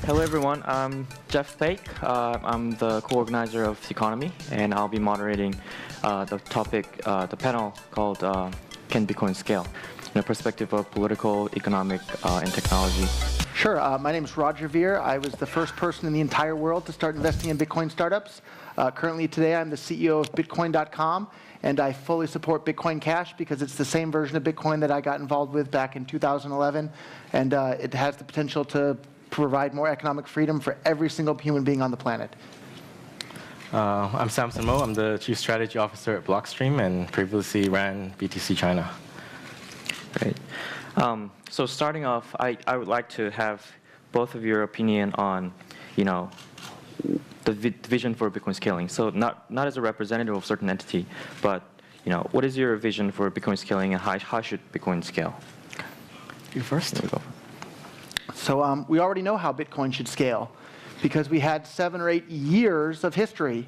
Hello everyone, I'm Jeff Fake. I'm the co-organizer of Economy, and I'll be moderating the topic, the panel called Can Bitcoin Scale? In a perspective of political, economic, and technology. Sure, my name is Roger Ver. I was the first person in the entire world to start investing in Bitcoin startups. Currently today I'm the CEO of Bitcoin.com, and I fully support Bitcoin Cash because it's the same version of Bitcoin that I got involved with back in 2011, and it has the potential to provide more economic freedom for every single human being on the planet. I'm Samson Mow. I'm the Chief Strategy Officer at Blockstream and previously ran BTC China. Great. So starting off, I would like to have both of your opinion on, the vision for Bitcoin scaling. So not as a representative of a certain entity, but what is your vision for Bitcoin scaling and how should Bitcoin scale? You first. There we go. So we already know how Bitcoin should scale because we had 7 or 8 years of history,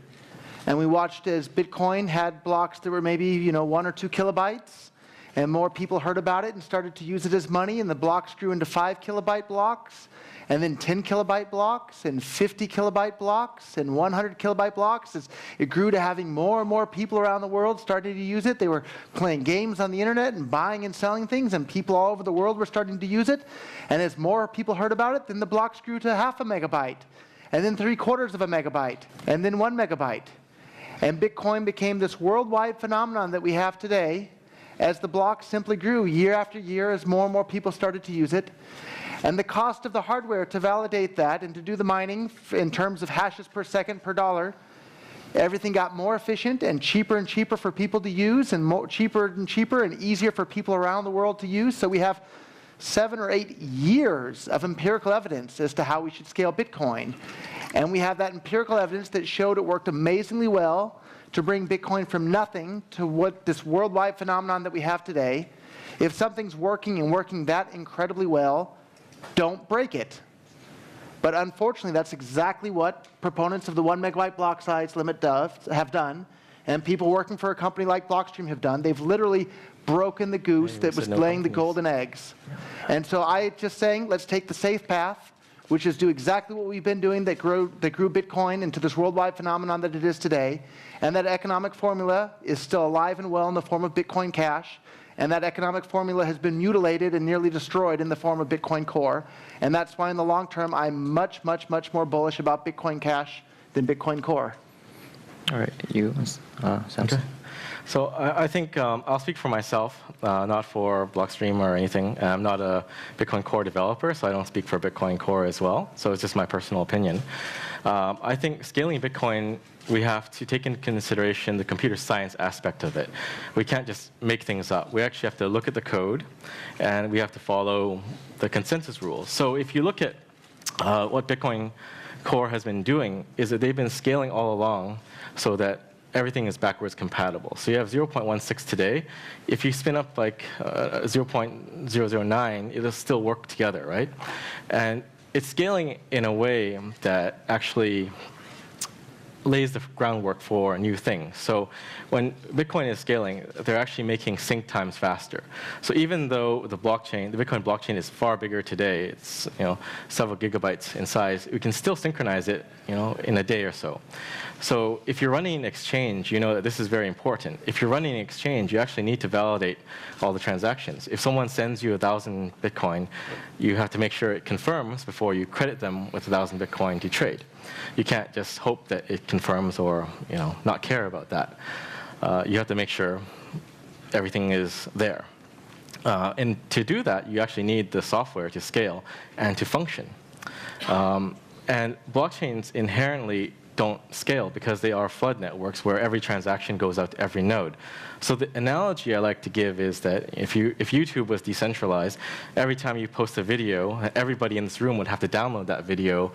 and we watched as Bitcoin had blocks that were maybe 1 or 2 kilobytes, and more people heard about it and started to use it as money, and the blocks grew into 5 kilobyte blocks, and then 10 kilobyte blocks, and 50 kilobyte blocks, and 100 kilobyte blocks. As it grew to having more and more people around the world starting to use it. They were playing games on the internet and buying and selling things, and people all over the world were starting to use it. And as more people heard about it, then the blocks grew to half a megabyte, and then 3/4 of a megabyte, and then 1 megabyte. And Bitcoin became this worldwide phenomenon that we have today as the blocks simply grew year after year as more and more people started to use it. And the cost of the hardware to validate that and to do the mining in terms of hashes per second per dollar, everything got more efficient and cheaper for people to use, and cheaper and easier for people around the world to use. So we have 7 or 8 years of empirical evidence as to how we should scale Bitcoin. And we have that empirical evidence that showed it worked amazingly well to bring Bitcoin from nothing to what this worldwide phenomenon that we have today. If something's working and working that incredibly well, don't break it. But unfortunately, that's exactly what proponents of the 1 megabyte block size limit have done, and people working for a company like Blockstream have done. They've literally broken the goose that was laying the golden eggs. And so I just saying, let's take the safe path, which is do exactly what we've been doing that grew Bitcoin into this worldwide phenomenon that it is today. And that economic formula is still alive and well in the form of Bitcoin Cash. And that economic formula has been mutilated and nearly destroyed in the form of Bitcoin Core. And that's why in the long term, I'm much more bullish about Bitcoin Cash than Bitcoin Core. All right, you, Samson. Okay. So I think I'll speak for myself, not for Blockstream or anything. I'm not a Bitcoin Core developer, so I don't speak for Bitcoin Core as well. So it's just my personal opinion. I think scaling Bitcoin, we have to take into consideration the computer science aspect of it. We can't just make things up. We actually have to look at the code, and we have to follow the consensus rules. So if you look at what Bitcoin Core has been doing, is that they've been scaling all along so that everything is backwards compatible. So you have 0.16 today. If you spin up like 0.009, it'll still work together, right? And it's scaling in a way that actually lays the groundwork for new things. So when Bitcoin is scaling, they're actually making sync times faster. So even though the Bitcoin blockchain is far bigger today, it's several gigabytes in size, we can still synchronize it in a day or so. So if you're running an exchange, you know that this is very important. If you're running an exchange, you actually need to validate all the transactions. If someone sends you 1,000 Bitcoin, you have to make sure it confirms before you credit them with 1,000 Bitcoin to trade. You can't just hope that it confirms or not care about that. You have to make sure everything is there. And to do that, you actually need the software to scale and to function. And blockchains inherently don't scale because they are flood networks where every transaction goes out to every node. So the analogy I like to give is that if YouTube was decentralized, every time you post a video, everybody in this room would have to download that video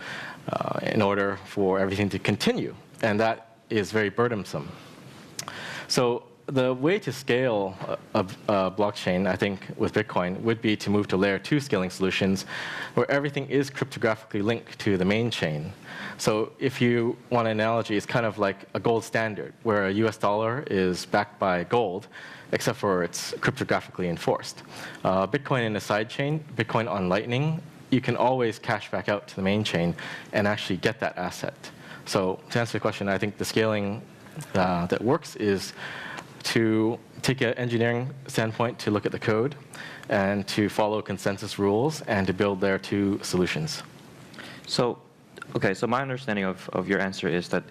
in order for everything to continue. And that is very burdensome. So the way to scale a blockchain, I think, with Bitcoin would be to move to layer 2 scaling solutions where everything is cryptographically linked to the main chain. So if you want an analogy, it's kind of like a gold standard where a US dollar is backed by gold, except for it's cryptographically enforced. Bitcoin in a sidechain, Bitcoin on Lightning, you can always cash back out to the main chain and actually get that asset. So to answer the question, I think the scaling that works is to take an engineering standpoint to look at the code and to follow consensus rules and to build their two solutions. So, okay, so my understanding of your answer is that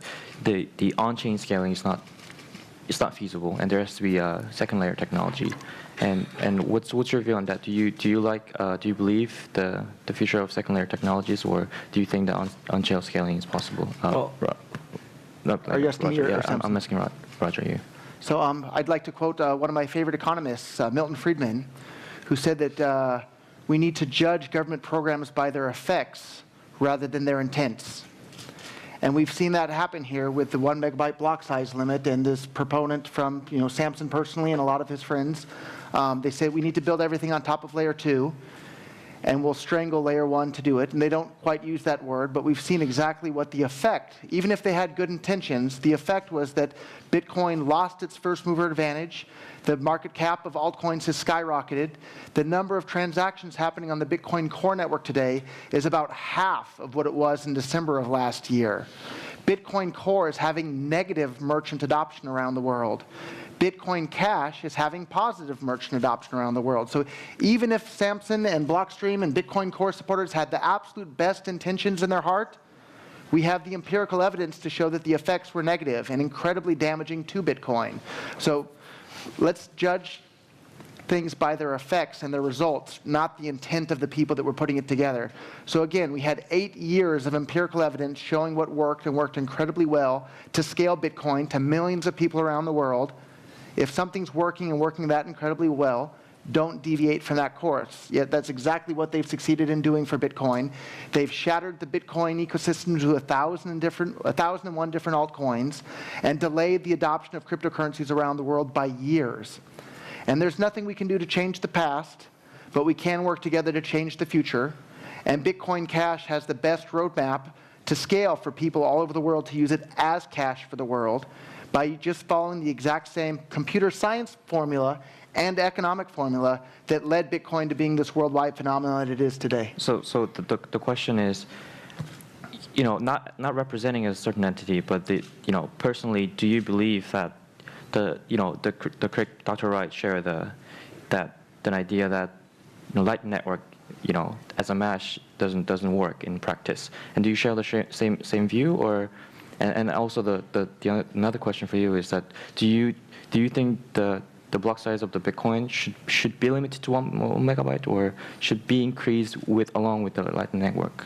the on-chain scaling is not feasible, and there has to be a second layer technology. And what's your view on that? Do you believe the future of second layer technologies, or do you think that on-chain scaling is possible? Are you asking me or Samson? I'm asking Roger you. So I'd like to quote one of my favorite economists, Milton Friedman, who said that we need to judge government programs by their effects rather than their intents. And we've seen that happen here with the 1 megabyte block size limit, and this proponent from Samson personally and a lot of his friends, they say we need to build everything on top of layer 2, and we'll strangle layer 1 to do it. And they don't quite use that word, but we've seen exactly what the effect, even if they had good intentions, the effect was that Bitcoin lost its first mover advantage. The market cap of altcoins has skyrocketed. The number of transactions happening on the Bitcoin Core network today is about half of what it was in December of last year. Bitcoin Core is having negative merchant adoption around the world. Bitcoin Cash is having positive merchant adoption around the world. So even if Samson and Blockstream and Bitcoin Core supporters had the absolute best intentions in their heart, we have the empirical evidence to show that the effects were negative and incredibly damaging to Bitcoin. So let's judge things by their effects and their results, not the intent of the people that were putting it together. So again, we had 8 years of empirical evidence showing what worked and worked incredibly well to scale Bitcoin to millions of people around the world. If something's working and working that incredibly well, don't deviate from that course. Yet that's exactly what they've succeeded in doing for Bitcoin. They've shattered the Bitcoin ecosystem to 1,001 different altcoins and delayed the adoption of cryptocurrencies around the world by years. And there's nothing we can do to change the past, but we can work together to change the future. And Bitcoin Cash has the best roadmap to scale for people all over the world to use it as cash for the world by just following the exact same computer science formula and economic formula that led Bitcoin to being this worldwide phenomenon that it is today. So the question is, not representing a certain entity, but personally, do you believe that the Dr. Wright share the idea that Lightning Network, as a mesh doesn't work in practice? And do you share the same view, or? And also another question for you is that do you think the block size of the Bitcoin should be limited to 1 megabyte, or should be increased along with the Lightning Network?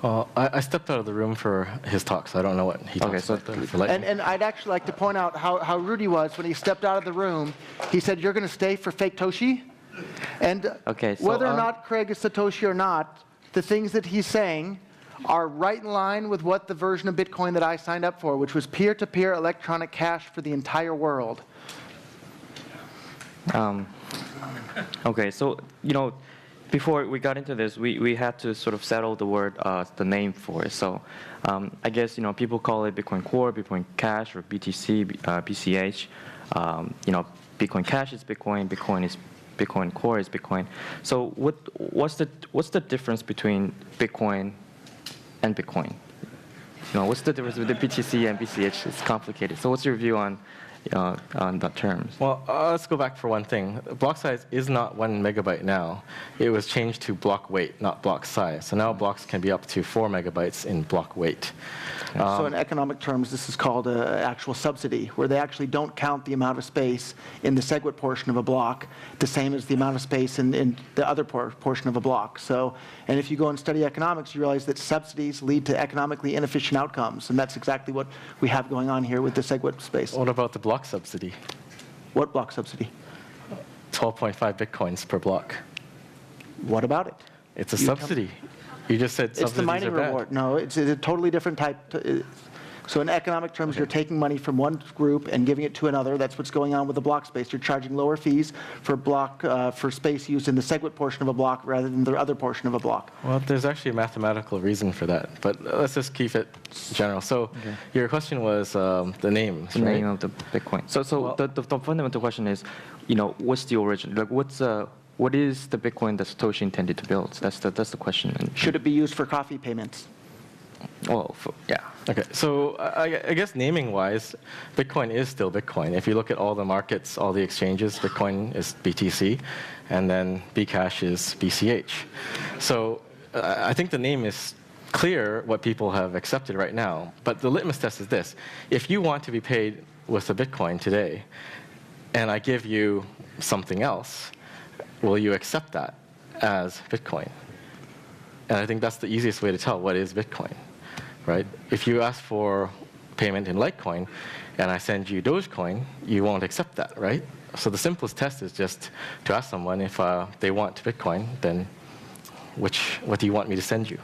I stepped out of the room for his talk, so I don't know what he talks about for Lightning. And I'd actually like to point out how rude he was when he stepped out of the room. He said, "You're going to stay for fake Toshi?" And whether or not Craig is Satoshi or not, the things that he's saying are right in line with what the version of Bitcoin that I signed up for, which was peer-to-peer electronic cash for the entire world. Okay, so before we got into this, we had to sort of settle the name for it. So I guess people call it Bitcoin Core, Bitcoin Cash, or BTC, BCH. Bitcoin Cash is Bitcoin, Bitcoin Core is Bitcoin. So what's the difference between Bitcoin and Bitcoin? What's the difference with the BTC and BCH? It's complicated. So what's your view on the terms? Well, let's go back for one thing. Block size is not 1 megabyte now. It was changed to block weight, not block size. So now blocks can be up to 4 megabytes in block weight. So in economic terms, this is called an actual subsidy, where they actually don't count the amount of space in the SegWit portion of a block, the same as the amount of space in the other portion of a block. So, and if you go and study economics, you realize that subsidies lead to economically inefficient outcomes, and that's exactly what we have going on here with the SegWit space. What about the block subsidy? What block subsidy? 12.5 Bitcoins per block. What about it? It's a subsidy. You just said subsidies It's the mining reward. No, it's a totally different type. So in economic terms, you're taking money from one group and giving it to another. That's what's going on with the block space. You're charging lower fees for for space used in the SegWit portion of a block rather than the other portion of a block. Well, there's actually a mathematical reason for that, but let's just keep it general. So your question was the name, right? The name of the Bitcoin. So the fundamental question is, what's the origin? Like, what is the Bitcoin that Satoshi intended to build? That's the question. And Should it be used for coffee payments? well, yeah. Okay, so I guess naming-wise, Bitcoin is still Bitcoin. If you look at all the markets, all the exchanges, Bitcoin is BTC, and then Bcash is BCH. So I think the name is clear what people have accepted right now. But the litmus test is this. If you want to be paid with a Bitcoin today, and I give you something else, will you accept that as Bitcoin? And I think that's the easiest way to tell what is Bitcoin, right? If you ask for payment in Litecoin, and I send you Dogecoin, you won't accept that, right? So the simplest test is just to ask someone if they want Bitcoin, then what do you want me to send you?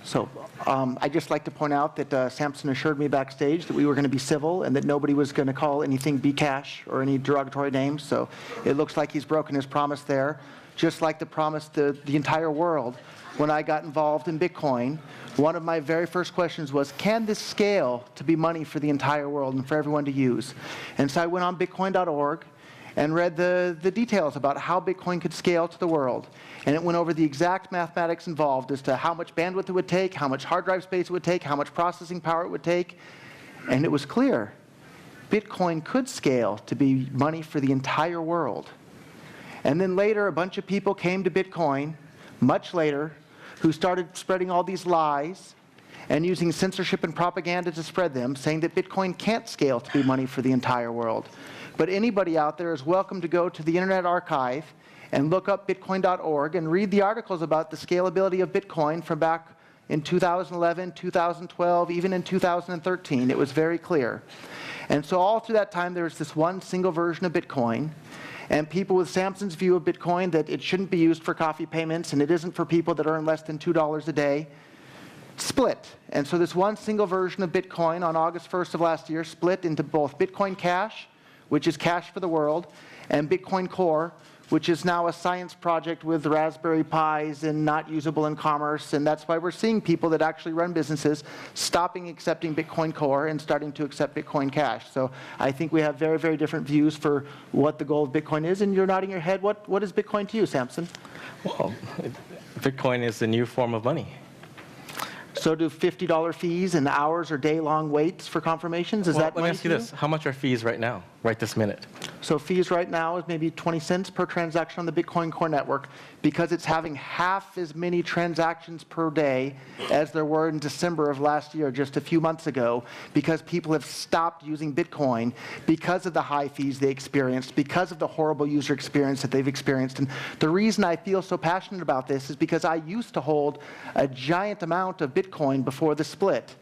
So I'd just like to point out that Samson assured me backstage that we were going to be civil and that nobody was going to call anything Bcash or any derogatory names. So it looks like he's broken his promise there, just like the promise to the entire world. When I got involved in Bitcoin, one of my very first questions was, can this scale to be money for the entire world and for everyone to use? And so I went on Bitcoin.org and read the details about how Bitcoin could scale to the world. And it went over the exact mathematics involved as to how much bandwidth it would take, how much hard drive space it would take, how much processing power it would take. And it was clear. Bitcoin could scale to be money for the entire world. And then later, a bunch of people came to Bitcoin, much later, who started spreading all these lies and using censorship and propaganda to spread them, saying that Bitcoin can't scale to be money for the entire world. But anybody out there is welcome to go to the Internet Archive and look up Bitcoin.org and read the articles about the scalability of Bitcoin from back in 2011, 2012, even in 2013. It was very clear. And so all through that time, there was this one single version of Bitcoin. And people with Samson's view of Bitcoin, that it shouldn't be used for coffee payments and it isn't for people that earn less than $2 a day, split. And so this one single version of Bitcoin on August 1st of last year split into both Bitcoin Cash, which is cash for the world, and Bitcoin Core, which is now a science project with Raspberry Pis and not usable in commerce. And that's why we're seeing people that actually run businesses stopping accepting Bitcoin Core and starting to accept Bitcoin Cash. So I think we have very, very different views for what the goal of Bitcoin is. And you're nodding your head. What is Bitcoin to you, Samson? Well, Bitcoin is the new form of money. So do $50 fees and hours or day-long waits for confirmations? Is that let me ask you this. How much are fees right now, right this minute? So fees right now is maybe 20 cents per transaction on the Bitcoin Core network because it's having half as many transactions per day as there were in December of last year, just a few months ago, because people have stopped using Bitcoin because of the high fees they experienced, because of the horrible user experience that they've experienced. And the reason I feel so passionate about this is because I used to hold a giant amount of Bitcoin before the split.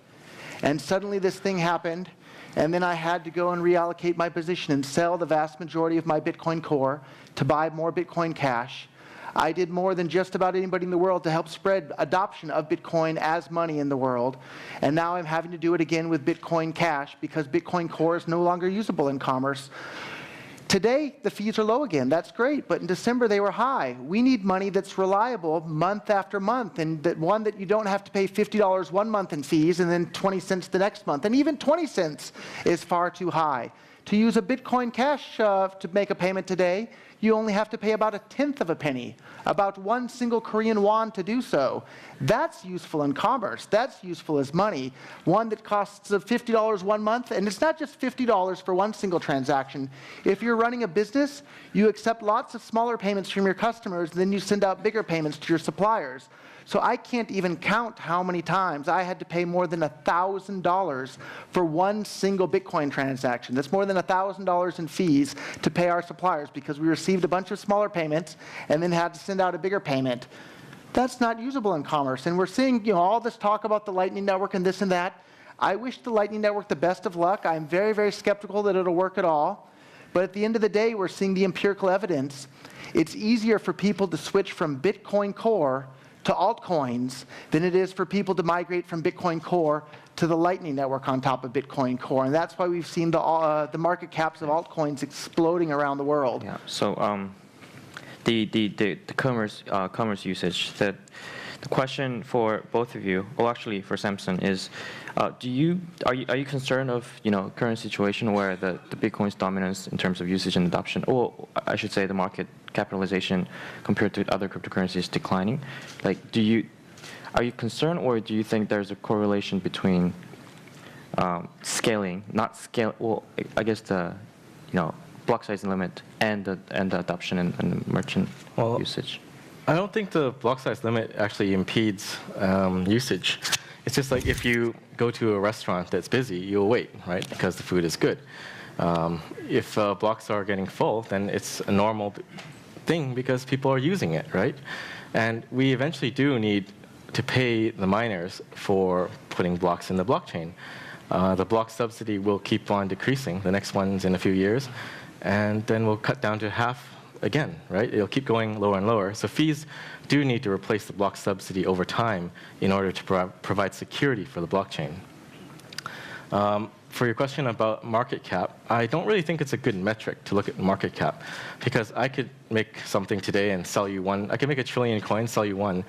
And suddenly this thing happened, and then I had to go and reallocate my position and sell the vast majority of my Bitcoin Core to buy more Bitcoin Cash. I did more than just about anybody in the world to help spread adoption of Bitcoin as money in the world. And now I'm having to do it again with Bitcoin Cash because Bitcoin Core is no longer usable in commerce. Today, the fees are low again. That's great. But in December, they were high. We need money that's reliable month after month, and that one that you don't have to pay $50 one month in fees and then 20 cents the next month. And even 20 cents is far too high. To use a Bitcoin Cash to make a payment today, you only have to pay about 1/10 of a penny, about one single Korean won to do so. That's useful in commerce. That's useful as money. One that costs $50 one month, and it's not just $50 for one single transaction. If you're running a business, you accept lots of smaller payments from your customers, and then you send out bigger payments to your suppliers. So I can't even count how many times I had to pay more than $1,000 for one single Bitcoin transaction. That's more than $1,000 in fees to pay our suppliers because we received a bunch of smaller payments and then had to send out a bigger payment. That's not usable in commerce. And we're seeing, all this talk about the Lightning Network and this and that. I wish the Lightning Network the best of luck. I'm very, very skeptical that it'll work at all. But at the end of the day, we're seeing the empirical evidence. It's easier for people to switch from Bitcoin Core to altcoins than it is for people to migrate from Bitcoin Core to the Lightning Network on top of Bitcoin Core. And that's why we've seen the market caps of altcoins exploding around the world. Yeah. So the commerce usage, the question for both of you, well, actually for Samson, is are you concerned of current situation where the Bitcoin's dominance in terms of usage and adoption, or I should say the market capitalization compared to other cryptocurrencies declining. Like, are you concerned, or do you think there's a correlation between scaling, not scale? Well, I guess the block size limit and the adoption and merchant usage. I don't think the block size limit actually impedes usage. It's just like if you go to a restaurant that's busy, you'll wait, right? Because the food is good. If blocks are getting full, then it's a normal thing because people are using it, right? And we eventually do need to pay the miners for putting blocks in the blockchain. The block subsidy will keep on decreasing. The next one's in a few years. And then we'll cut down to half again, right? It'll keep going lower and lower. So fees do need to replace the block subsidy over time in order to provide security for the blockchain. For your question about market cap, I don't really think it's a good metric to look at market cap, because I could make something today and sell you one. I could make 1 trillion coins, sell you one,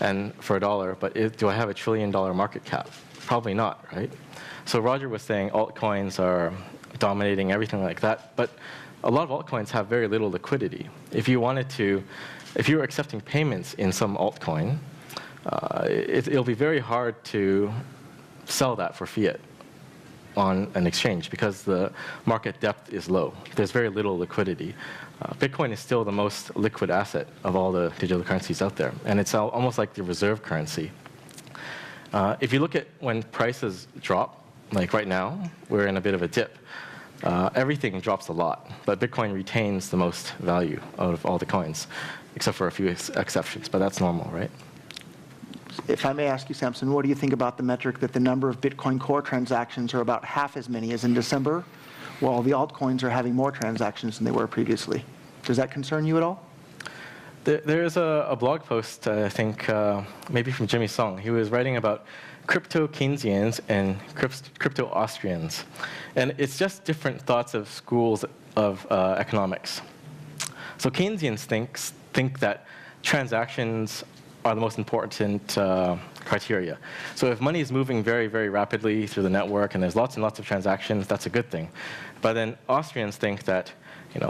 and for $1. But do I have $1 trillion market cap? Probably not, right? So Roger was saying altcoins are dominating everything like that, but a lot of altcoins have very little liquidity. If you were accepting payments in some altcoin, it'll be very hard to sell that for fiat on an exchange because the market depth is low. There's very little liquidity. Bitcoin is still the most liquid asset of all the digital currencies out there, and it's almost like the reserve currency. If you look at when prices drop, like right now, we're in a bit of a dip. Everything drops a lot, but Bitcoin retains the most value out of all the coins, except for a few exceptions, but that's normal, right? If I may ask you, Samson, what do you think about the metric that the number of Bitcoin Core transactions are about half as many as in December, while the altcoins are having more transactions than they were previously? Does that concern you at all? There is a blog post, I think, maybe from Jimmy Song. He was writing about crypto Keynesians and crypto Austrians. And it's just different thoughts of schools of economics. So Keynesians think that transactions are the most important criteria. So if money is moving very, very rapidly through the network and there's lots and lots of transactions, that's a good thing. But then Austrians think that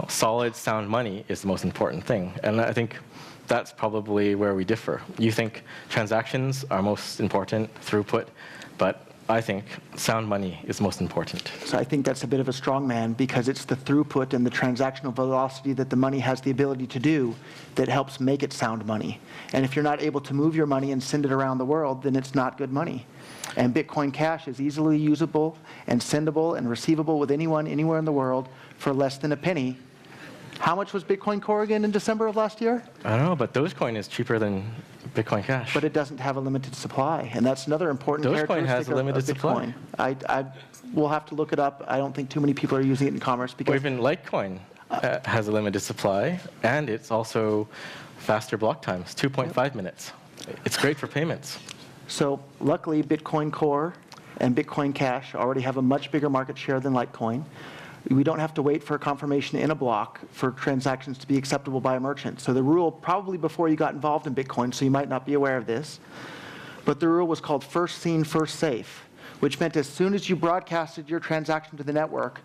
solid, sound money is the most important thing. And I think that's probably where we differ. You think transactions are most important, throughput, but I think sound money is most important. So I think that's a bit of a strong man, because it's the throughput and the transactional velocity that the money has the ability to do that helps make it sound money. And if you're not able to move your money and send it around the world, then it's not good money. And Bitcoin Cash is easily usable and sendable and receivable with anyone, anywhere in the world for less than a penny. How much was Bitcoin Core again in December of last year? I don't know, but Dogecoin is cheaper than Bitcoin Cash. But it doesn't have a limited supply, and that's another important Dogecoin has a limited supply. We'll have to look it up. I don't think too many people are using it in commerce. Because or even Litecoin has a limited supply, and it's also faster block times, 2.5 minutes. It's great for payments. So luckily, Bitcoin Core and Bitcoin Cash already have a much bigger market share than Litecoin. We don't have to wait for a confirmation in a block for transactions to be acceptable by a merchant. So the rule, probably before you got involved in Bitcoin, so you might not be aware of this, but the rule was called first seen, first safe, which meant as soon as you broadcasted your transaction to the network,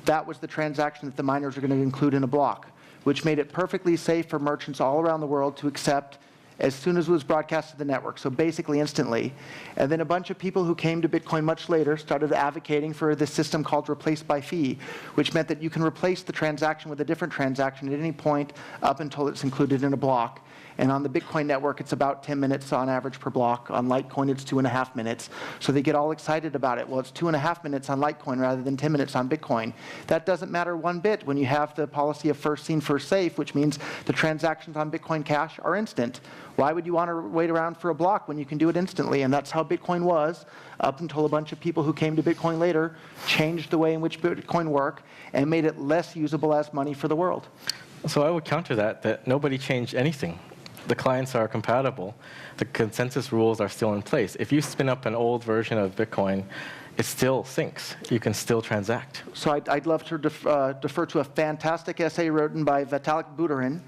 that was the transaction that the miners are going to include in a block, which made it perfectly safe for merchants all around the world to accept as soon as it was broadcast to the network, so basically instantly. And then a bunch of people who came to Bitcoin much later started advocating for this system called replace by fee, which meant that you can replace the transaction with a different transaction at any point up until it's included in a block. And on the Bitcoin network, it's about 10 minutes on average per block. On Litecoin, it's 2.5 minutes. So they get all excited about it. Well, it's 2.5 minutes on Litecoin rather than 10 minutes on Bitcoin. That doesn't matter one bit when you have the policy of first seen, first safe, which means the transactions on Bitcoin Cash are instant. Why would you want to wait around for a block when you can do it instantly? And that's how Bitcoin was up until a bunch of people who came to Bitcoin later changed the way in which Bitcoin worked and made it less usable as money for the world. So I would counter that nobody changed anything. The clients are compatible. The consensus rules are still in place. If you spin up an old version of Bitcoin, it still syncs. You can still transact. So I'd love to defer to a fantastic essay written by Vitalik Buterin,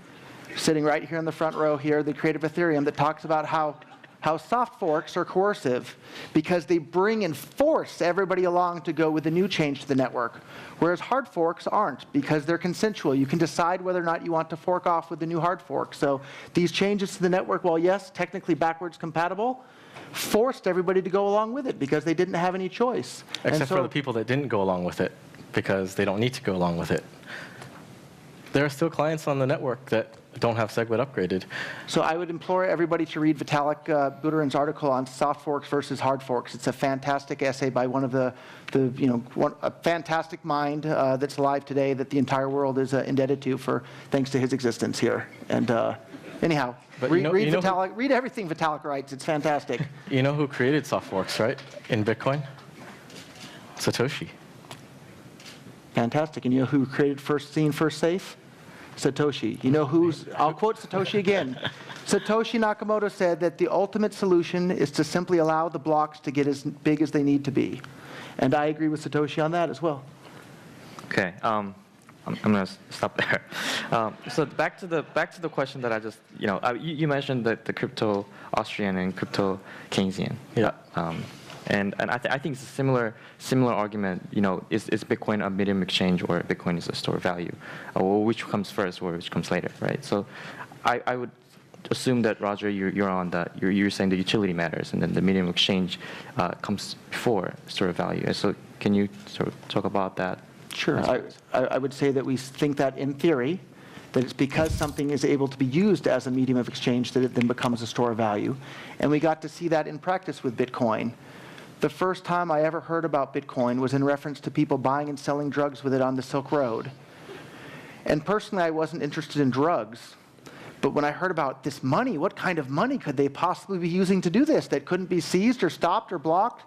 sitting right here in the front row here, the creator of Ethereum, that talks about how how soft forks are coercive because they bring and force everybody along to go with the new change to the network, whereas hard forks aren't because they're consensual. You can decide whether or not you want to fork off with the new hard fork. So these changes to the network, while yes, technically backwards compatible, forced everybody to go along with it because they didn't have any choice. Except for the people that didn't go along with it because they don't need to go along with it. There are still clients on the network that don't have SegWit upgraded. So I would implore everybody to read Vitalik Buterin's article on soft forks versus hard forks. It's a fantastic essay by one of a fantastic mind that's alive today that the entire world is indebted to thanks to his existence here. And anyhow, read Vitalik, read everything Vitalik writes. It's fantastic. You know who created soft forks, right? In Bitcoin? Satoshi. Fantastic. And you know who created first seen, first safe? Satoshi. You know I'll quote Satoshi again. Satoshi Nakamoto said that the ultimate solution is to simply allow the blocks to get as big as they need to be. And I agree with Satoshi on that as well. Okay, I'm going to stop there. So back to the question that I just, you mentioned the crypto Austrian and crypto Keynesian. Yeah. And I think it's a similar argument. Is Bitcoin a medium exchange or Bitcoin is a store of value, or which comes first or which comes later, right? So, I would assume that Roger, you're on that. You're saying the utility matters, and then the medium exchange comes before store of value. So, can you sort of talk about that? Sure. I would say that we think that in theory, that it's because something is able to be used as a medium of exchange that it then becomes a store of value, and we got to see that in practice with Bitcoin. The first time I ever heard about Bitcoin was in reference to people buying and selling drugs with it on the Silk Road. And personally, I wasn't interested in drugs. But when I heard about this money, what kind of money could they possibly be using to do this that couldn't be seized or stopped or blocked?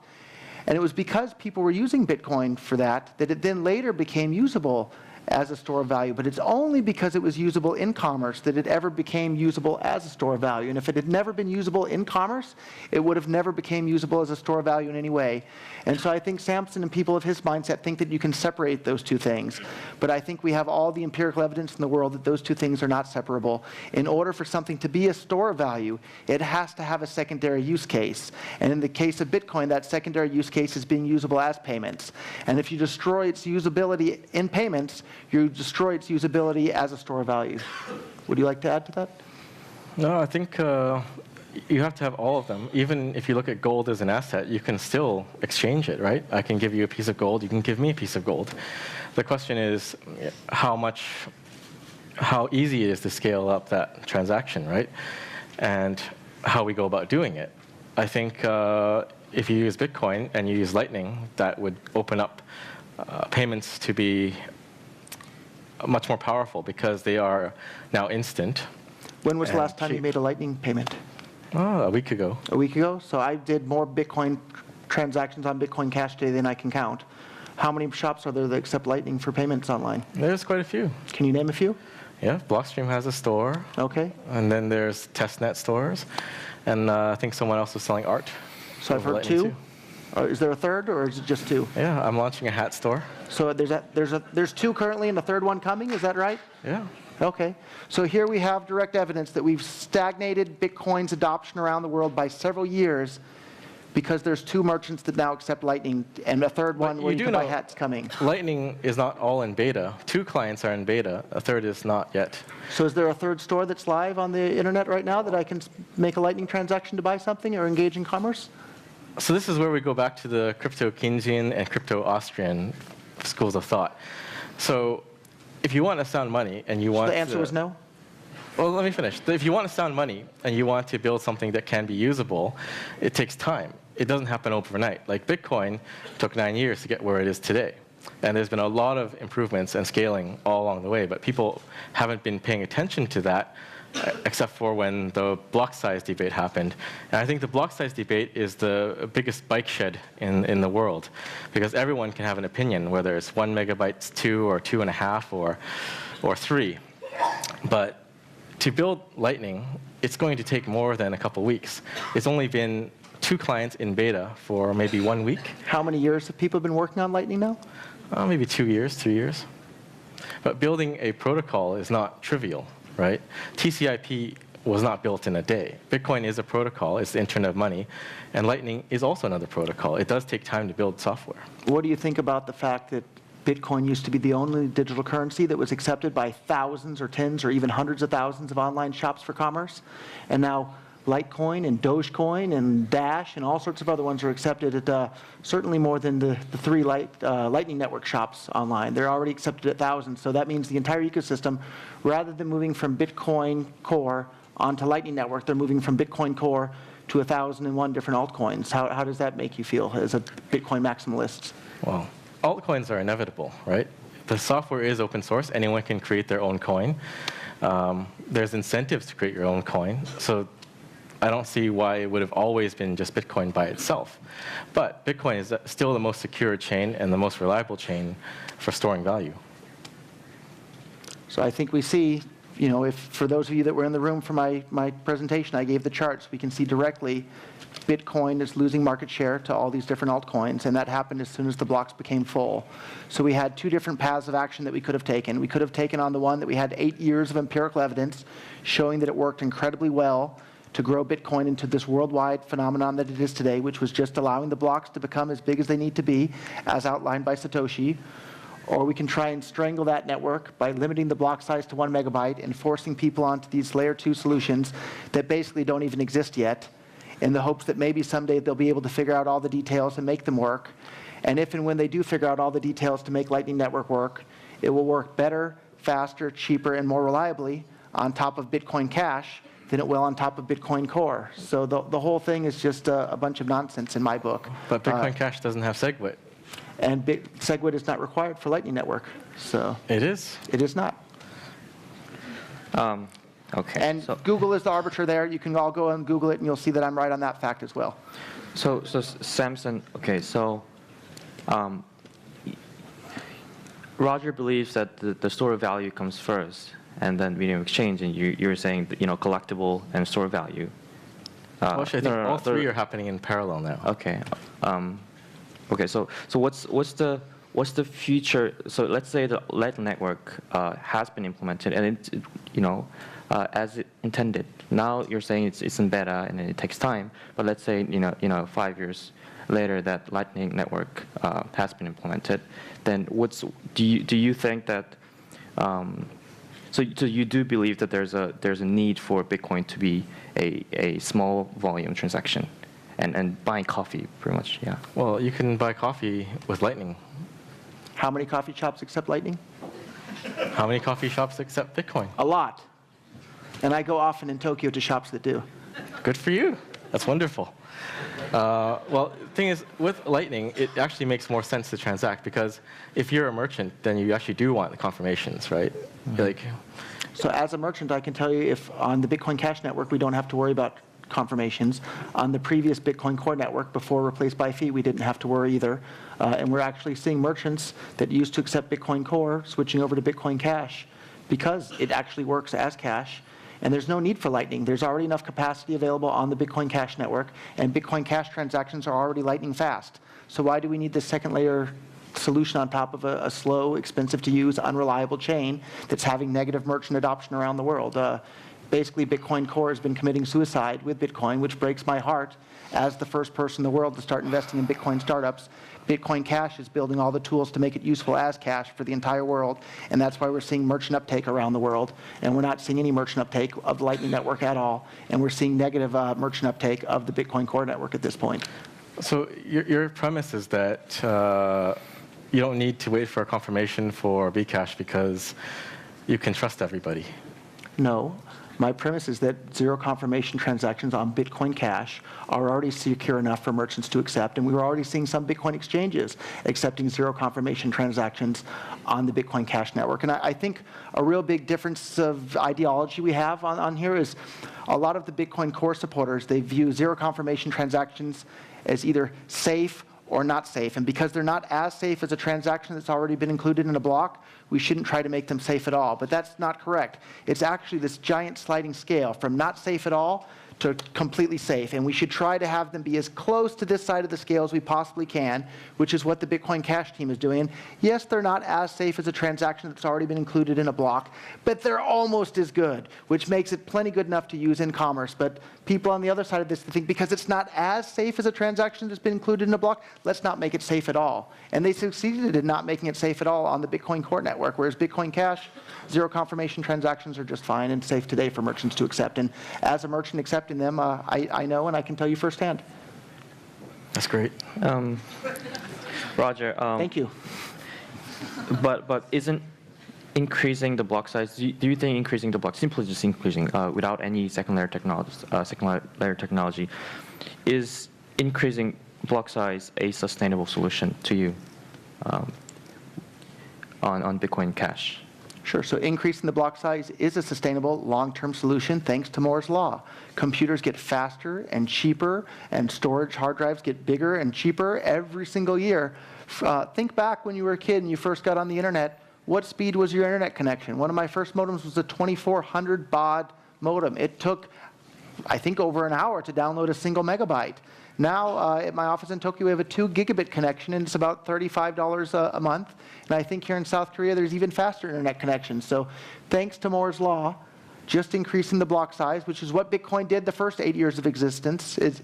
And it was because people were using Bitcoin for that it then later became usable as a store of value. But it's only because it was usable in commerce that it ever became usable as a store of value. And if it had never been usable in commerce, it would have never became usable as a store of value in any way. And so I think Samson and people of his mindset think that you can separate those two things. But I think we have all the empirical evidence in the world that those two things are not separable. In order for something to be a store of value, it has to have a secondary use case. And in the case of Bitcoin, that secondary use case is being usable as payments. And if you destroy its usability in payments, you destroy its usability as a store of value. Would you like to add to that? No, I think you have to have all of them. Even if you look at gold as an asset, you can still exchange it, right? I can give you a piece of gold, you can give me a piece of gold. The question is how easy it is to scale up that transaction, right? And how we go about doing it. I think if you use Bitcoin and you use Lightning, that would open up payments to be much more powerful because they are now instant. When was the last time you made a Lightning payment? Oh, a week ago. A week ago? So I did more Bitcoin transactions on Bitcoin Cash today than I can count. How many shops are there that accept Lightning for payments online? There's quite a few. Can you name a few? Yeah, Blockstream has a store. Okay. And then there's testnet stores. And I think someone else is selling art. So I've heard two. Is there a third, or is it just two? Yeah, I'm launching a hat store. So there's two currently and a third one coming, is that right? Yeah. Okay. So here we have direct evidence that we've stagnated Bitcoin's adoption around the world by several years because there's two merchants that now accept Lightning and a third one where you can buy hats coming. Lightning is not all in beta. Two clients are in beta. A third is not yet. So is there a third store that's live on the internet right now that I can make a Lightning transaction to buy something or engage in commerce? So this is where we go back to the crypto Keynesian and crypto Austrian schools of thought. So if you want to sound money and you want the answer was no? Well, let me finish. If you want to sound money and you want to build something that can be usable, it takes time. It doesn't happen overnight. Like Bitcoin took 9 years to get where it is today. And there's been a lot of improvements and scaling all along the way, but people haven't been paying attention to that except for when the block size debate happened. And I think the block size debate is the biggest bike shed in the world, because everyone can have an opinion, whether it's 1 megabyte, 2 or 2.5 or 3. But to build Lightning, it's going to take more than a couple weeks. It's only been 2 clients in beta for maybe 1 week. How many years have people been working on Lightning now? Maybe 2 years, 3 years. But building a protocol is not trivial, right? TCP/IP was not built in a day. Bitcoin is a protocol, it's the internet of money, and Lightning is also another protocol. It does take time to build software. What do you think about the fact that Bitcoin used to be the only digital currency that was accepted by thousands or tens or even hundreds of thousands of online shops for commerce? And now Litecoin and Dogecoin and Dash and all sorts of other ones are accepted at certainly more than the three Lightning Network shops online. They're already accepted at thousands. So that means the entire ecosystem, rather than moving from Bitcoin Core onto Lightning Network, they're moving from Bitcoin Core to 1,001 different altcoins. How does that make you feel as a Bitcoin maximalist? Well, altcoins are inevitable, right? The software is open source. Anyone can create their own coin. There's incentives to create your own coin. So I don't see why it would have always been just Bitcoin by itself. But Bitcoin is still the most secure chain and the most reliable chain for storing value. So I think we see, if for those of you that were in the room for my presentation, I gave the charts. We can see directly Bitcoin is losing market share to all these different altcoins, and that happened as soon as the blocks became full. So we had two different paths of action that we could have taken. We could have taken on the one that we had 8 years of empirical evidence showing that it worked incredibly well to grow Bitcoin into this worldwide phenomenon that it is today, which was just allowing the blocks to become as big as they need to be, as outlined by Satoshi. Or we can try and strangle that network by limiting the block size to 1 megabyte and forcing people onto these layer 2 solutions that basically don't even exist yet, in the hopes that maybe someday they'll be able to figure out all the details and make them work. And if and when they do figure out all the details to make Lightning Network work, it will work better, faster, cheaper, and more reliably on top of Bitcoin Cash than it will on top of Bitcoin Core. So the whole thing is just a bunch of nonsense in my book. But Bitcoin Cash doesn't have SegWit. And SegWit is not required for Lightning Network. So It is? It is not. Okay. And so, Google is the arbiter there. You can all go and Google it, and you'll see that I'm right on that fact as well. so Samson, okay, so Roger believes that the store of value comes first, and then exchange, and you're saying that, collectible and store of value. Well, actually, I think all three are happening in parallel now. Okay. Okay. So what's the future? So let's say the Lightning Network has been implemented, and it as it intended. Now you're saying it's in beta and it takes time. But let's say 5 years later that Lightning Network has been implemented. Then do you think that? So you do believe that there's a need for Bitcoin to be a small volume transaction, and buying coffee pretty much, yeah. Well, you can buy coffee with Lightning. How many coffee shops accept Lightning? How many coffee shops accept Bitcoin? A lot. And I go often in Tokyo to shops that do. Good for you. That's wonderful. Well, the thing is, with Lightning, it actually makes more sense to transact, because if you're a merchant, then you actually do want the confirmations, right? Mm-hmm. So as a merchant, I can tell you, if on the Bitcoin Cash network, we don't have to worry about confirmations. On the previous Bitcoin Core network, before replaced by fee, we didn't have to worry either. And we're actually seeing merchants that used to accept Bitcoin Core switching over to Bitcoin Cash because it actually works as cash. And there's no need for Lightning. There's already enough capacity available on the Bitcoin Cash network, and Bitcoin Cash transactions are already Lightning fast. So why do we need this second layer solution on top of a slow, expensive to use, unreliable chain that's having negative merchant adoption around the world? Basically, Bitcoin Core has been committing suicide with Bitcoin, which breaks my heart as the first person in the world to start investing in Bitcoin startups. Bitcoin Cash is building all the tools to make it useful as cash for the entire world, and that's why we're seeing merchant uptake around the world. And we're not seeing any merchant uptake of the Lightning Network at all, and we're seeing negative merchant uptake of the Bitcoin Core network at this point. So your premise is that you don't need to wait for a confirmation for Bcash because you can trust everybody. No. My premise is that zero confirmation transactions on Bitcoin Cash are already secure enough for merchants to accept, and we were already seeing some Bitcoin exchanges accepting zero confirmation transactions on the Bitcoin Cash network. And I think a real big difference of ideology we have on here is a lot of the Bitcoin Core supporters, they view zero confirmation transactions as either safe or not safe. And because they're not as safe as a transaction that's already been included in a block, we shouldn't try to make them safe at all. But that's not correct. It's actually this giant sliding scale from not safe at all to completely safe, and we should try to have them be as close to this side of the scale as we possibly can, which is what the Bitcoin Cash team is doing. And yes, they're not as safe as a transaction that's already been included in a block, but they're almost as good, which makes it plenty good enough to use in commerce. But people on the other side of this think because it's not as safe as a transaction that's been included in a block, let's not make it safe at all. And they succeeded in not making it safe at all on the Bitcoin Core network, whereas Bitcoin Cash, zero confirmation transactions are just fine and safe today for merchants to accept. And as a merchant accepting them, I know and I can tell you firsthand. That's great. Roger. Thank you. But isn't increasing the block size? Do you think increasing the block, simply just increasing without any second layer technology, is increasing block size a sustainable solution to you on Bitcoin Cash? Sure. So increasing the block size is a sustainable long-term solution thanks to Moore's law. Computers get faster and cheaper, and storage hard drives get bigger and cheaper every single year. Think back when you were a kid and you first got on the internet. What speed was your internet connection? One of my first modems was a 2400 baud modem. It took, I think, over an hour to download a single megabyte. Now, at my office in Tokyo, we have a 2 gigabit connection, and it's about $35 a month. And I think here in South Korea, there's even faster internet connections. So thanks to Moore's law, just increasing the block size, which is what Bitcoin did the first 8 years of existence, is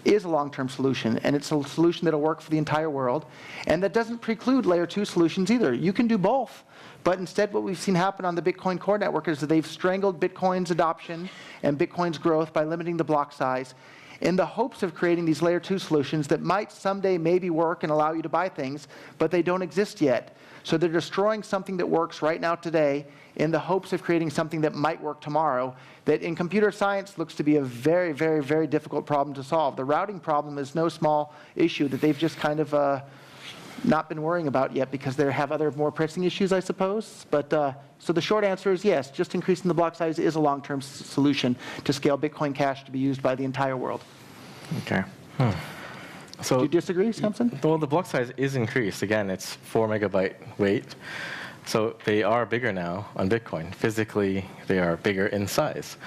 a long-term solution. And it's a solution that will work for the entire world. And that doesn't preclude layer 2 solutions either. You can do both. But instead, what we've seen happen on the Bitcoin Core network is that they've strangled Bitcoin's adoption and Bitcoin's growth by limiting the block size, in the hopes of creating these layer 2 solutions that might someday maybe work and allow you to buy things, but they don't exist yet. So they're destroying something that works right now today in the hopes of creating something that might work tomorrow, that in computer science looks to be a very, very, very difficult problem to solve. The routing problem is no small issue that they've just kind of not been worrying about yet because they have other more pressing issues, I suppose. But so the short answer is yes, just increasing the block size is a long-term solution to scale Bitcoin Cash to be used by the entire world. Okay. So, do you disagree, Samson? Well, the block size is increased. Again, it's 4 megabyte weight. So they are bigger now on Bitcoin. Physically, they are bigger in size.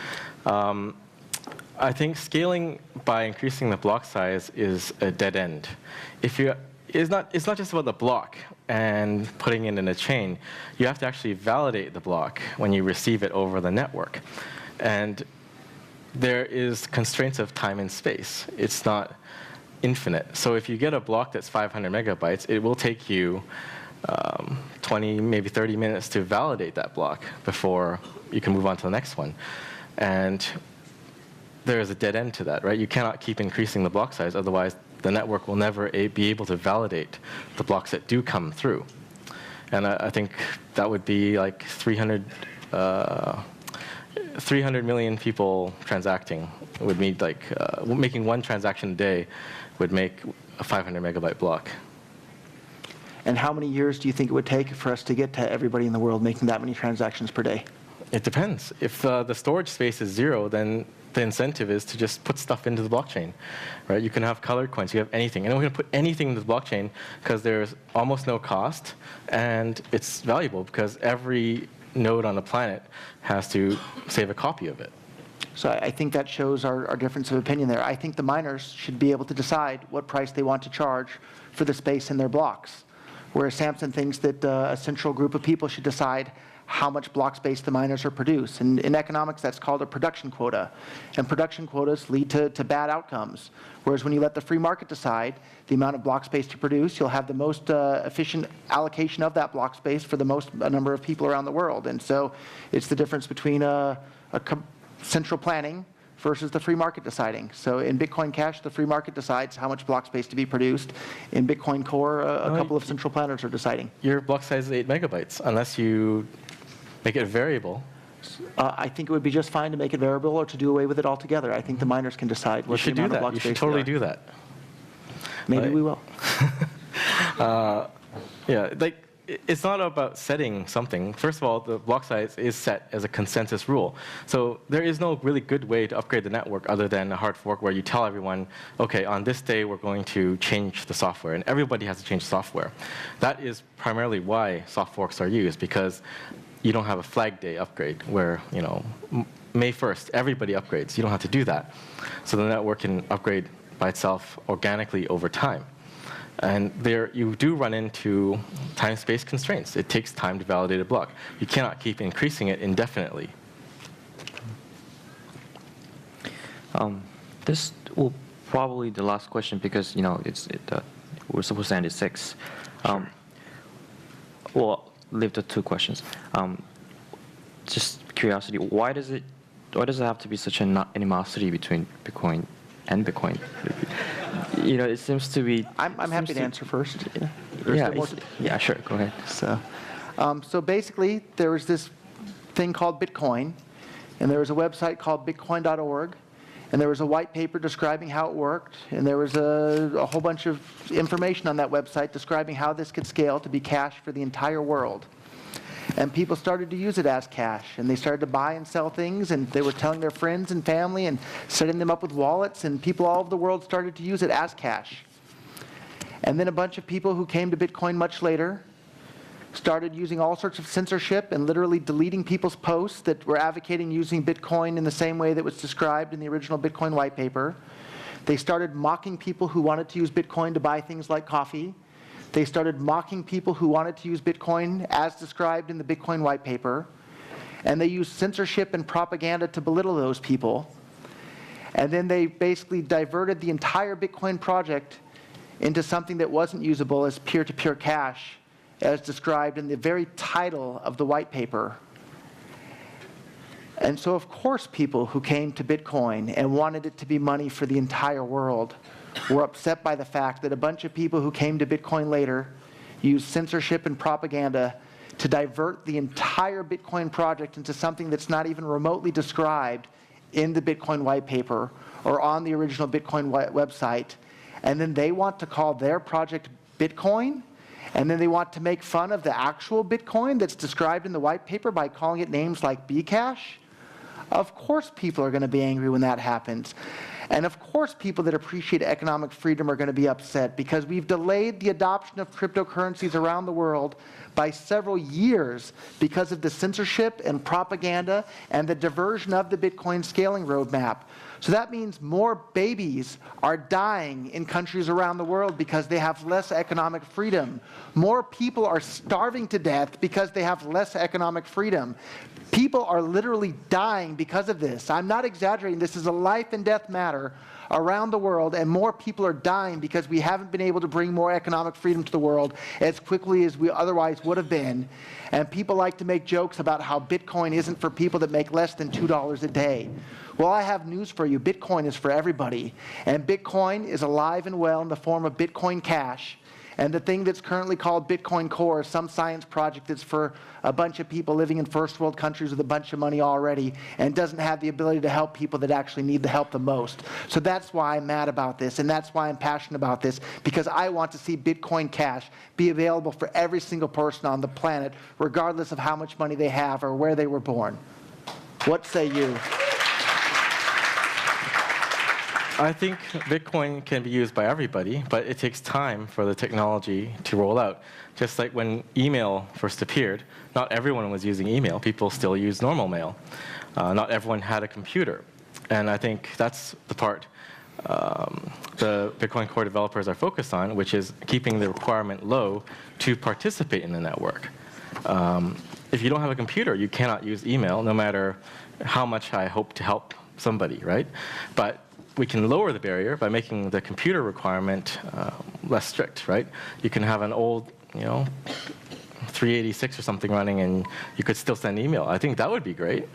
I think scaling by increasing the block size is a dead end. It's not just about the block and putting it in a chain. You have to actually validate the block when you receive it over the network. And there is constraints of time and space. It's not infinite. So if you get a block that's 500 megabytes, it will take you 20, maybe 30 minutes to validate that block before you can move on to the next one. And there is a dead end to that, right? You cannot keep increasing the block size, otherwise the network will never be able to validate the blocks that do come through. And I think that would be like 300 million people transacting would need like, making one transaction a day would make a 500 megabyte block. And how many years do you think it would take for us to get to everybody in the world making that many transactions per day? It depends. If the storage space is 0, then the incentive is to just put stuff into the blockchain, right? You can have colored coins, you have anything. And we're going to put anything into the blockchain because there's almost no cost, and it's valuable because every node on the planet has to save a copy of it. So I think that shows our difference of opinion there. I think the miners should be able to decide what price they want to charge for the space in their blocks, whereas Samson thinks that a central group of people should decide how much block space the miners are produced. And in economics, that's called a production quota. And production quotas lead to bad outcomes. Whereas when you let the free market decide the amount of block space to produce, you'll have the most efficient allocation of that block space for the most number of people around the world. And so it's the difference between central planning versus the free market deciding. So in Bitcoin Cash, the free market decides how much block space to be produced. In Bitcoin Core, a couple of central planners are deciding. Your block size is 8 megabytes, unless you make it variable. I think it would be just fine to make it variable or to do away with it altogether. I think the miners can decide what the amount of block space. You should totally do that. Maybe we will. Yeah, like it's not about setting something. First of all, the block size is set as a consensus rule. So there is no really good way to upgrade the network other than a hard fork where you tell everyone, okay, on this day we're going to change the software, and everybody has to change the software. That is primarily why soft forks are used, because you don't have a flag day upgrade where, May 1st, everybody upgrades. You don't have to do that. So the network can upgrade by itself organically over time. And there you do run into time-space constraints. It takes time to validate a block. You cannot keep increasing it indefinitely. This will probably the last question because we're supposed to end at 6. Well, leave the 2 questions. Just curiosity, why does it have to be such an animosity between Bitcoin and Bitcoin? It seems to be. I'm happy to answer first. Yeah, sure. Go ahead. So basically, there was this thing called Bitcoin, and there was a website called Bitcoin.org, and there was a white paper describing how it worked, and there was a whole bunch of information on that website describing how this could scale to be cash for the entire world. And people started to use it as cash, and they started to buy and sell things, and they were telling their friends and family and setting them up with wallets, and people all over the world started to use it as cash. And then a bunch of people who came to Bitcoin much later started using all sorts of censorship and literally deleting people's posts that were advocating using Bitcoin in the same way that was described in the original Bitcoin white paper. They started mocking people who wanted to use Bitcoin to buy things like coffee. They started mocking people who wanted to use Bitcoin as described in the Bitcoin white paper. And they used censorship and propaganda to belittle those people. And then they basically diverted the entire Bitcoin project into something that wasn't usable as peer-to-peer cash, as described in the very title of the white paper. And so, of course, people who came to Bitcoin and wanted it to be money for the entire world were upset by the fact that a bunch of people who came to Bitcoin later used censorship and propaganda to divert the entire Bitcoin project into something that's not even remotely described in the Bitcoin white paper or on the original Bitcoin website. And then they want to call their project Bitcoin, and then they want to make fun of the actual Bitcoin that's described in the white paper by calling it names like Bcash. Of course people are going to be angry when that happens. And of course people that appreciate economic freedom are going to be upset because we've delayed the adoption of cryptocurrencies around the world by several years because of the censorship and propaganda and the diversion of the Bitcoin scaling roadmap. So that means more babies are dying in countries around the world because they have less economic freedom. More people are starving to death because they have less economic freedom. People are literally dying because of this. I'm not exaggerating. This is a life and death matter around the world, and more people are dying because we haven't been able to bring more economic freedom to the world as quickly as we otherwise would have been. And people like to make jokes about how Bitcoin isn't for people that make less than $2 a day. Well, I have news for you. Bitcoin is for everybody. And Bitcoin is alive and well in the form of Bitcoin Cash. And the thing that's currently called Bitcoin Core is some science project that's for a bunch of people living in first world countries with a bunch of money already and doesn't have the ability to help people that actually need the help the most. So that's why I'm mad about this, and that's why I'm passionate about this, because I want to see Bitcoin Cash be available for every single person on the planet, regardless of how much money they have or where they were born. What say you? I think Bitcoin can be used by everybody, but it takes time for the technology to roll out. Just like when email first appeared, not everyone was using email. People still use normal mail. Not everyone had a computer. And I think that's the part the Bitcoin Core developers are focused on, which is keeping the requirement low to participate in the network. If you don't have a computer, you cannot use email, no matter how much I hope to help somebody, right? But we can lower the barrier by making the computer requirement less strict, right? You can have an old, 386 or something running, and you could still send email. I think that would be great.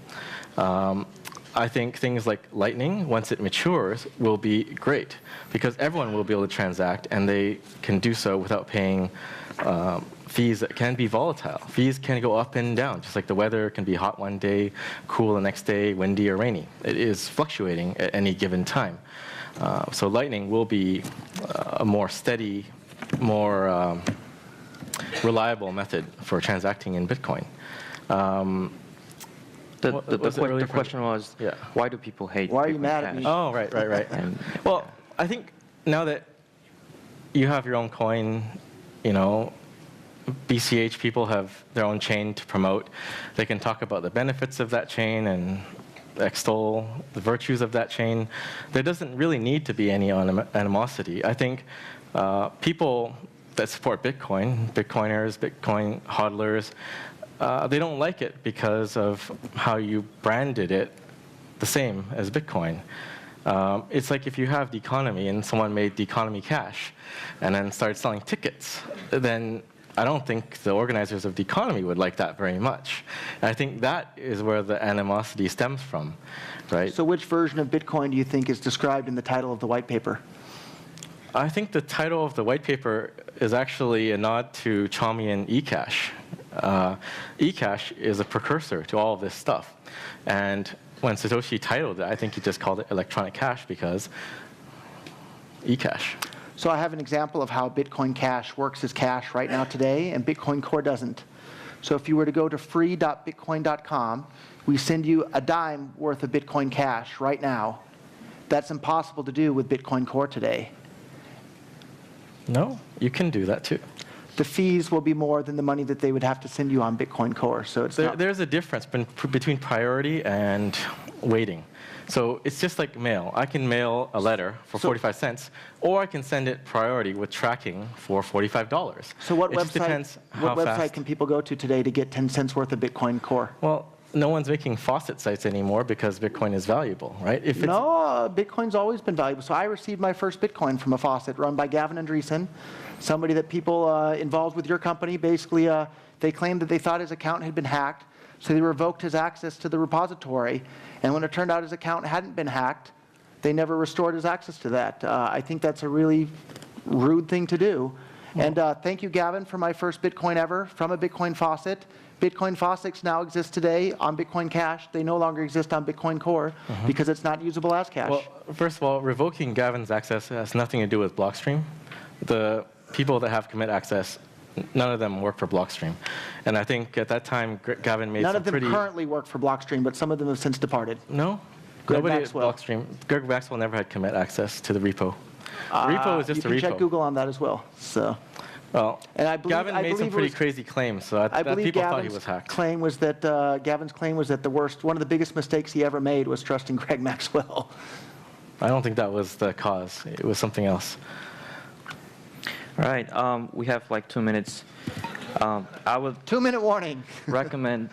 I think things like Lightning, once it matures, will be great because everyone will be able to transact, and they can do so without paying fees that can be volatile. Fees can go up and down, just like the weather can be hot one day, cool the next day, windy or rainy. It is fluctuating at any given time. So Lightning will be a more steady, more reliable method for transacting in Bitcoin. The question was, yeah. Why do people hate Why are you Bitcoin mad at Cash? me? Oh, right. Well, I think now that you have your own coin, BCH people have their own chain to promote. They can talk about the benefits of that chain and extol the virtues of that chain. There doesn't really need to be any animosity. I think people that support Bitcoin, Bitcoiners, Bitcoin hodlers, they don't like it because of how you branded it the same as Bitcoin. It's like if you have the economy and someone made the economy cash and then started selling tickets, then I don't think the organizers of the economy would like that very much. And I think that is where the animosity stems from, right? So which version of Bitcoin do you think is described in the title of the white paper? I think the title of the white paper is actually a nod to Chaumian eCash. eCash is a precursor to all of this stuff. And when Satoshi titled it, I think he just called it electronic cash because eCash. So I have an example of how Bitcoin Cash works as cash right now today, and Bitcoin Core doesn't. So if you were to go to free.bitcoin.com, we send you a dime worth of Bitcoin Cash right now. That's impossible to do with Bitcoin Core today. No, you can do that too. The fees will be more than the money that they would have to send you on Bitcoin Core. So it's there's a difference between priority and waiting. So it's just like mail. I can mail a letter for 45 cents, or I can send it priority with tracking for $45. So what What website can people go to today to get 10 cents worth of Bitcoin Core? Well, no one's making faucet sites anymore because Bitcoin is valuable, right? Bitcoin's always been valuable. So I received my first Bitcoin from a faucet run by Gavin Andreessen, somebody that people involved with your company, basically they claimed that they thought his account had been hacked, so they revoked his access to the repository. And when it turned out his account hadn't been hacked, they never restored his access to that. I think that's a really rude thing to do. And thank you, Gavin, for my first Bitcoin ever from a Bitcoin faucet. Bitcoin faucets now exist today on Bitcoin Cash. They no longer exist on Bitcoin Core because it's not usable as cash. Well, first of all, revoking Gavin's access has nothing to do with Blockstream. The people that have commit access, none of them work for Blockstream. And I think at that time, Gavin made None some of them currently work for Blockstream, but some of them have since departed. No. Greg Nobody Maxwell. at Blockstream. Greg Maxwell never had commit access to the repo. The repo is just a repo. You can check Google on that as well. So. Well, and Gavin made some pretty crazy claims, so I believe people Gavin's thought he was hacked. Claim was that Gavin's claim was that one of the biggest mistakes he ever made was trusting Greg Maxwell. I don't think that was the cause. It was something else. All right, we have like 2 minutes. I would 2-minute warning. recommend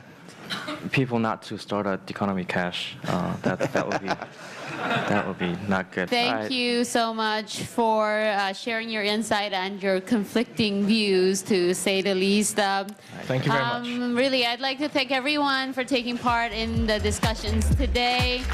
people not to start a economy cash. That would be not good. Thank you so much for sharing your insight and your conflicting views, to say the least. Thank you very much. Really, I'd like to thank everyone for taking part in the discussions today.